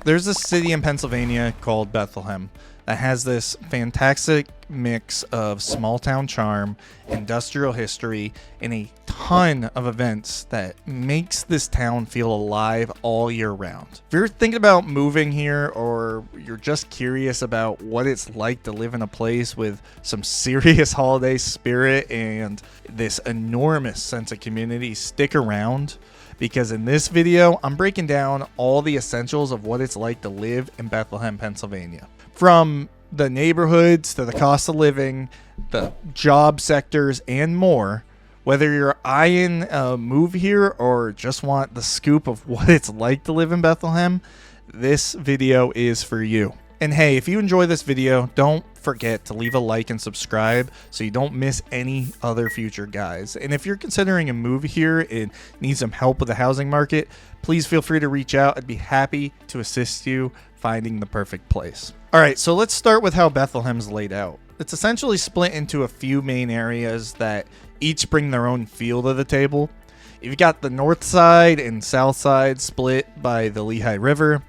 There's a city in Pennsylvania called Bethlehem that has this fantastic mix of small town charm, industrial history, and a ton of events that makes this town feel alive all year round. If you're thinking about moving here, or you're just curious about what it's like to live in a place with some serious holiday spirit and this enormous sense of community, stick around. Because in this video, I'm breaking down all the essentials of what it's like to live in Bethlehem, Pennsylvania. From the neighborhoods to the cost of living, the job sectors, and more. Whether you're eyeing a move here or just want the scoop of what it's like to live in Bethlehem, this video is for you. And hey, if you enjoy this video, don't forget to leave a like and subscribe so you don't miss any other future guides. And if you're considering a move here and need some help with the housing market, please feel free to reach out. I'd be happy to assist you finding the perfect place. All right, so let's start with how Bethlehem's laid out. It's essentially split into a few main areas that each bring their own feel to the table. You've got the north side and south side split by the Lehigh River.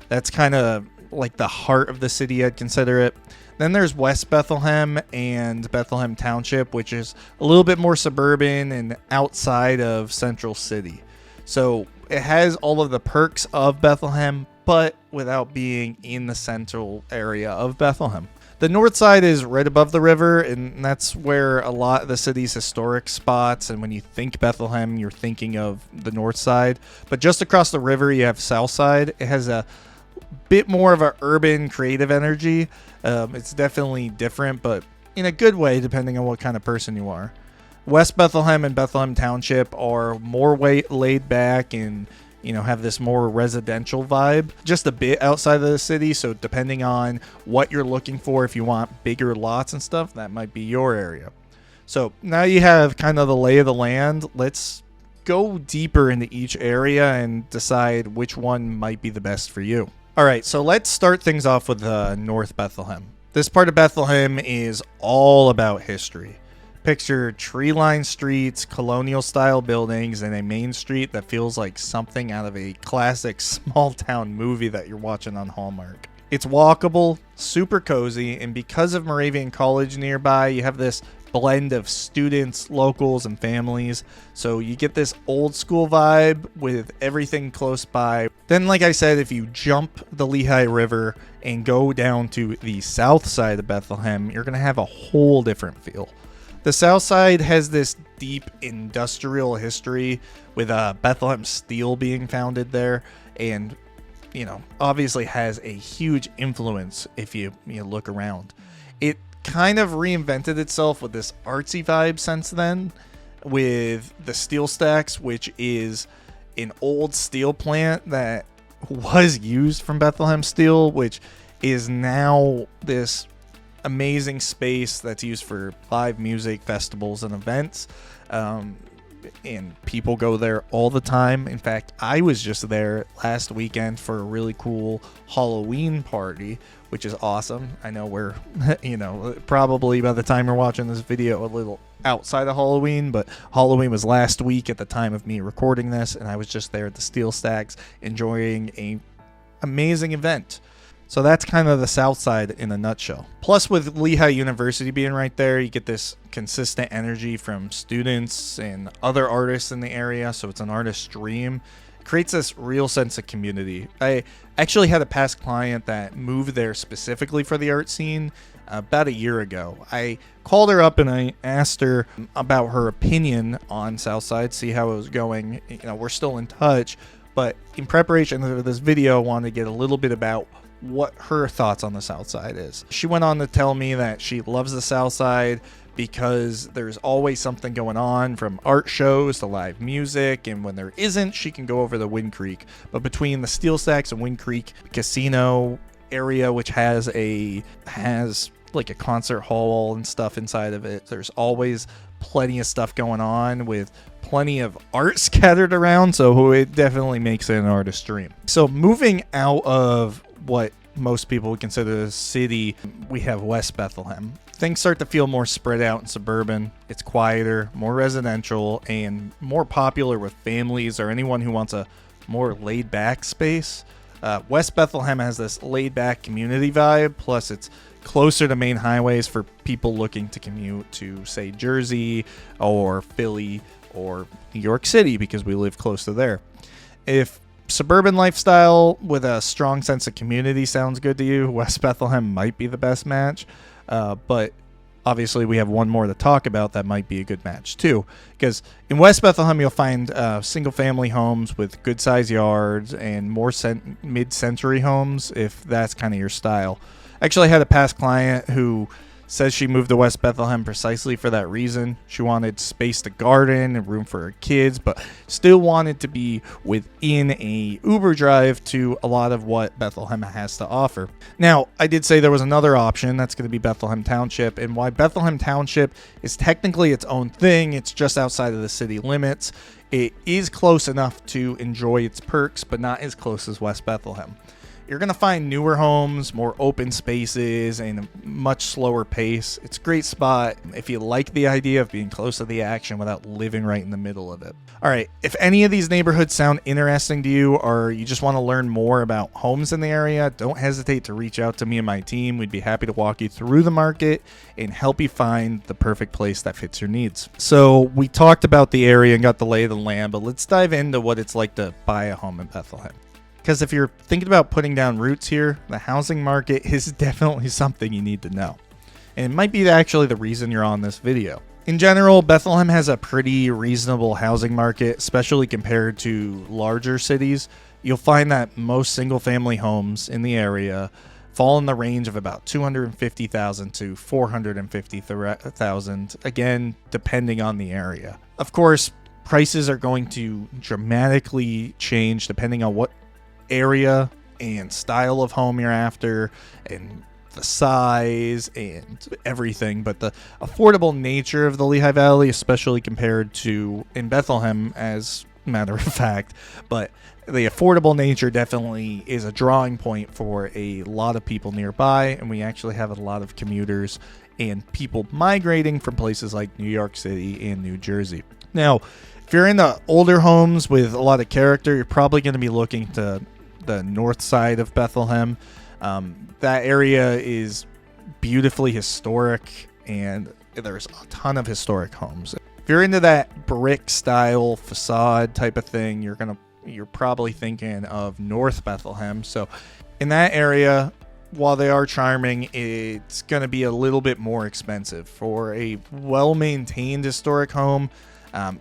That's kind of like the heart of the city, I'd consider it. Then there's West Bethlehem and Bethlehem Township, which is a little bit more suburban and outside of Central City. So it has all of the perks of Bethlehem, but without being in the central area of Bethlehem. The north side is right above the river, and that's where a lot of the city's historic spots, and when you think Bethlehem, you're thinking of the north side. But just across the river, you have south side. It has a bit more of an urban creative energy. It's definitely different, but in a good way, depending on what kind of person you are. West Bethlehem and Bethlehem Township are more laid back and, you know, have this more residential vibe, just a bit outside of the city. So depending on what you're looking for, if you want bigger lots and stuff, that might be your area. So now you have kind of the lay of the land. Let's go deeper into each area and decide which one might be the best for you. All right, so let's start things off with North Bethlehem. This part of Bethlehem is all about history. Picture tree-lined streets, colonial-style buildings, and a main street that feels like something out of a classic small-town movie that you're watching on Hallmark. It's walkable, super cozy, and because of Moravian College nearby, you have this blend of students, locals, and families. So you get this old school vibe with everything close by. Then, like I said, if you jump the Lehigh River and go down to the south side of Bethlehem, you're going to have a whole different feel. The south side has this deep industrial history with Bethlehem Steel being founded there, and, you know, obviously has a huge influence if you look around. It kind of reinvented itself with this artsy vibe since then, with the steel stacks, which is an old steel plant that was used from Bethlehem Steel, which is now this amazing space that's used for live music, festivals, and events. And people go there all the time. In fact, I was just there last weekend for a really cool Halloween party, which is awesome. I know we're, probably by the time you're watching this video, a little outside of Halloween, but Halloween was last week at the time of me recording this, and I was just there at the Steel Stacks enjoying an amazing event. So that's kind of the south side in a nutshell. Plus, with Lehigh University being right there, you get this consistent energy from students and other artists in the area. So it's an artist dream. It creates this real sense of community. I actually had a past client that moved there specifically for the art scene about a year ago. I called her up and I asked her about her opinion on Southside, see how it was going. We're still in touch, but in preparation for this video, I wanted to get a little bit about what her thoughts on the South Side is. She went on to tell me that she loves the South Side because there's always something going on, from art shows to live music, and when there isn't, she can go over the Wind Creek. But between the Steel Stacks and Wind Creek Casino area, which has like a concert hall and stuff inside of it, there's always plenty of stuff going on with plenty of art scattered around, so it definitely makes it an artist's dream. So moving out of what most people would consider the city, we have West Bethlehem. Things start to feel more spread out and suburban. It's quieter, more residential, and more popular with families or anyone who wants a more laid-back space. West Bethlehem has this laid-back community vibe, plus it's closer to main highways for people looking to commute to, say, Jersey or Philly or New York City, because we live close to there. If suburban lifestyle with a strong sense of community sounds good to you, West Bethlehem might be the best match. But obviously we have one more to talk about that might be a good match too, because in West Bethlehem you'll find single family homes with good sized yards and more mid-century homes, if that's kind of your style. Actually, I had a past client who says she moved to West Bethlehem precisely for that reason. She wanted space to garden and room for her kids, but still wanted to be within a Uber drive to a lot of what Bethlehem has to offer. Now, I did say there was another option. That's going to be Bethlehem Township. And why Bethlehem Township is technically its own thing, it's just outside of the city limits. It is close enough to enjoy its perks, but not as close as West Bethlehem. You're going to find newer homes, more open spaces, and a much slower pace. It's a great spot if you like the idea of being close to the action without living right in the middle of it. All right, if any of these neighborhoods sound interesting to you, or you just want to learn more about homes in the area, don't hesitate to reach out to me and my team. We'd be happy to walk you through the market and help you find the perfect place that fits your needs. So we talked about the area and got the lay of the land, but let's dive into what it's like to buy a home in Bethlehem. Because if you're thinking about putting down roots here, the housing market is definitely something you need to know. And it might be actually the reason you're on this video. In general, Bethlehem has a pretty reasonable housing market, especially compared to larger cities. You'll find that most single-family homes in the area fall in the range of about $250,000 to $450,000, again, depending on the area. Of course, prices are going to dramatically change depending on what area and style of home you're after and the size and everything, but the affordable nature of the Lehigh Valley, especially compared to in Bethlehem, as a matter of fact, but the affordable nature definitely is a drawing point for a lot of people nearby, and we actually have a lot of commuters and people migrating from places like New York City and New Jersey. Now, if you're into older homes with a lot of character, you're probably going to be looking to the north side of Bethlehem. That area is beautifully historic, and there's a ton of historic homes. If you're into that brick style facade type of thing, you're probably thinking of North Bethlehem. So in that area, while they are charming, it's going to be a little bit more expensive. For a well-maintained historic home,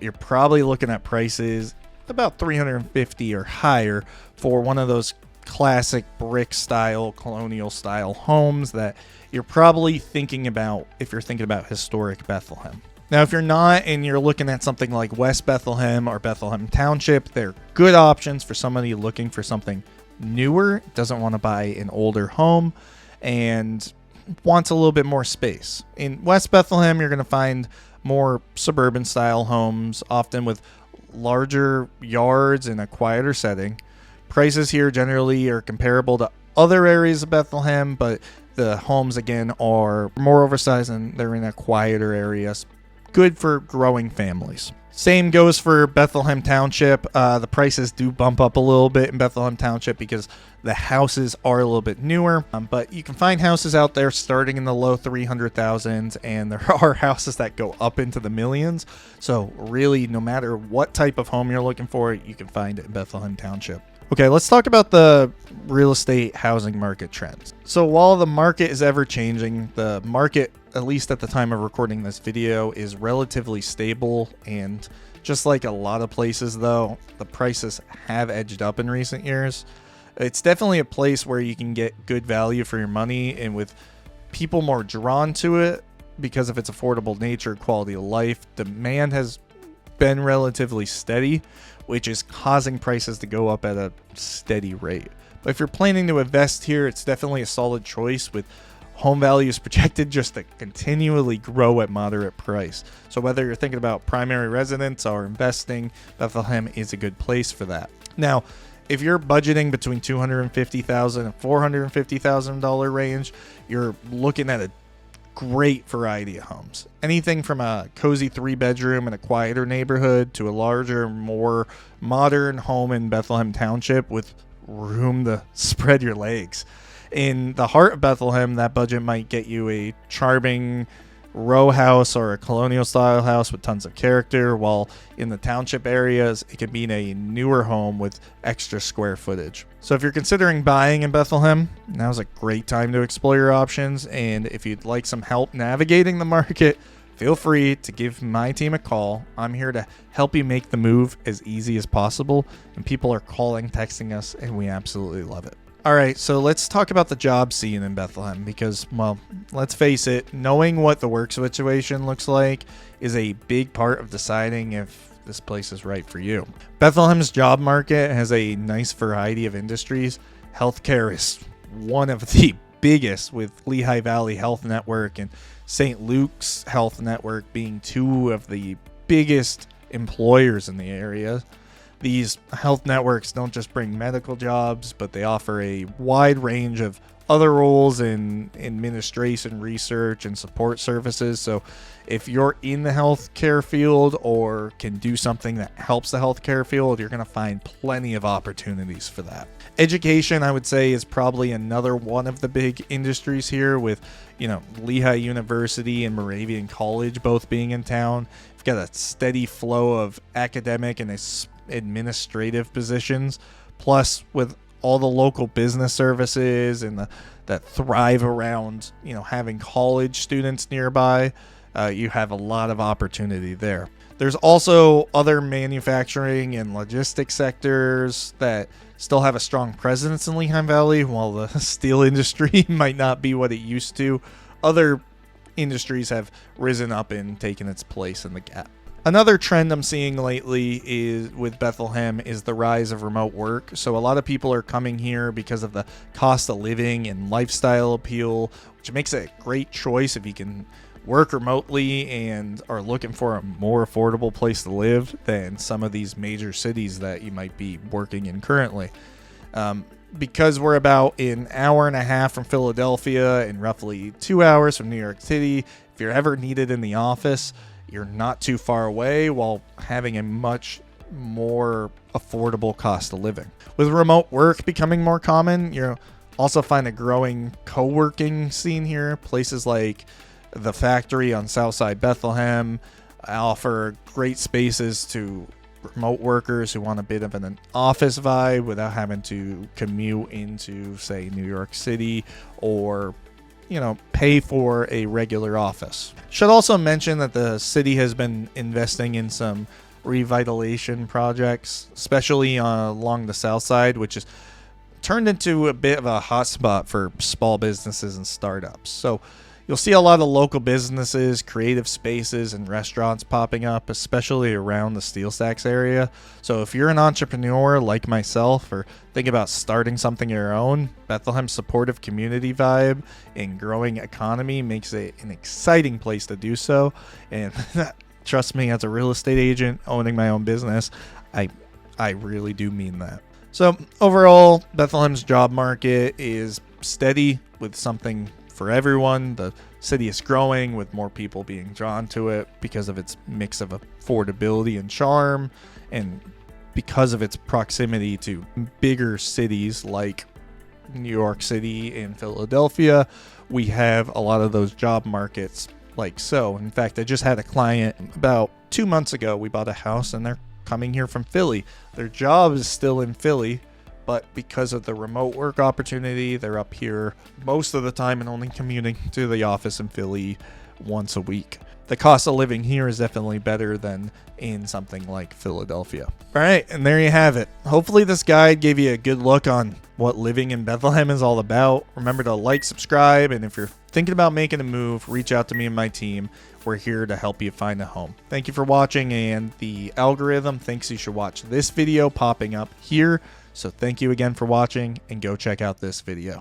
you're probably looking at prices about $350 or higher for one of those classic brick style, colonial style homes that you're probably thinking about if you're thinking about historic Bethlehem. Now, if you're not and you're looking at something like West Bethlehem or Bethlehem Township, they're good options for somebody looking for something newer, doesn't want to buy an older home, and wants a little bit more space. In West Bethlehem, you're going to find more suburban style homes, often with larger yards in a quieter setting. Prices here generally are comparable to other areas of Bethlehem, but the homes again are more oversized and they're in a quieter area, good for growing families. Same goes for Bethlehem Township. The prices do bump up a little bit in Bethlehem Township because the houses are a little bit newer, but you can find houses out there starting in the low 300,000s, and there are houses that go up into the millions. So really, no matter what type of home you're looking for, you can find it in Bethlehem Township. Okay, let's talk about the real estate housing market trends. So while the market is ever changing, the market, at least at the time of recording this video, is relatively stable. And just like a lot of places though, the prices have edged up in recent years. It's definitely a place where you can get good value for your money, and with people more drawn to it because of its affordable nature, quality of life, demand has been relatively steady, which is causing prices to go up at a steady rate. But if you're planning to invest here, it's definitely a solid choice, with home values projected just to continually grow at moderate price. So whether you're thinking about primary residence or investing, Bethlehem is a good place for that. Now, if you're budgeting between $250,000 and $450,000 range, you're looking at a great variety of homes. Anything from a cozy 3-bedroom in a quieter neighborhood to a larger, more modern home in Bethlehem Township with room to spread your legs. In the heart of Bethlehem, that budget might get you a charming row house or a colonial style house with tons of character, while in the township areas it can mean a newer home with extra square footage. So if you're considering buying in Bethlehem, now's a great time to explore your options, and if you'd like some help navigating the market, feel free to give my team a call. I'm here to help you make the move as easy as possible, and people are calling, texting us, and we absolutely love it. All right, so let's talk about the job scene in Bethlehem because, well, let's face it, knowing what the work situation looks like is a big part of deciding if this place is right for you. Bethlehem's job market has a nice variety of industries. Healthcare is one of the biggest, with Lehigh Valley Health Network and St. Luke's Health Network being two of the biggest employers in the area. These health networks don't just bring medical jobs, but they offer a wide range of other roles in administration, research, and support services. So if you're in the healthcare field or can do something that helps the healthcare field, you're going to find plenty of opportunities for that. Education, I would say, is probably another one of the big industries here, with, Lehigh University and Moravian College both being in town. You've got a steady flow of academic and administrative positions, plus with all the local business services and that thrive around having college students nearby, you have a lot of opportunity there. There's also other manufacturing and logistics sectors that still have a strong presence in Lehigh Valley. While the steel industry might not be what it used to, other industries have risen up and taken its place in the gap. Another trend I'm seeing lately is with Bethlehem is the rise of remote work. So a lot of people are coming here because of the cost of living and lifestyle appeal, which makes it a great choice if you can work remotely and are looking for a more affordable place to live than some of these major cities that you might be working in currently. Because we're about an hour and a half from Philadelphia and roughly 2 hours from New York City, if you're ever needed in the office, you're not too far away while having a much more affordable cost of living. With remote work becoming more common, you also find a growing co-working scene here. Places like the factory on Southside Bethlehem offer great spaces to remote workers who want a bit of an office vibe without having to commute into, say, New York City or pay for a regular office. Should also mention that the city has been investing in some revitalization projects, especially along the south side, which is turned into a bit of a hotspot for small businesses and startups. So you'll see a lot of local businesses, creative spaces, and restaurants popping up, especially around the Steel Stacks area. So if you're an entrepreneur like myself or think about starting something of your own, Bethlehem's supportive community vibe and growing economy makes it an exciting place to do so. And trust me, as a real estate agent owning my own business, I really do mean that. So overall, Bethlehem's job market is steady with something for everyone. The city is growing with more people being drawn to it because of its mix of affordability and charm, and because of its proximity to bigger cities like New York City and Philadelphia. We have a lot of those job markets like so. In fact, I just had a client about 2 months ago. We bought a house and they're coming here from Philly. Their job is still in Philly, but because of the remote work opportunity, they're up here most of the time and only commuting to the office in Philly once a week. The cost of living here is definitely better than in something like Philadelphia. All right, and there you have it. Hopefully this guide gave you a good look on what living in Bethlehem is all about. Remember to like, subscribe, and if you're thinking about making a move, reach out to me and my team. We're here to help you find a home. Thank you for watching, and the algorithm thinks you should watch this video popping up here. So thank you again for watching, and go check out this video.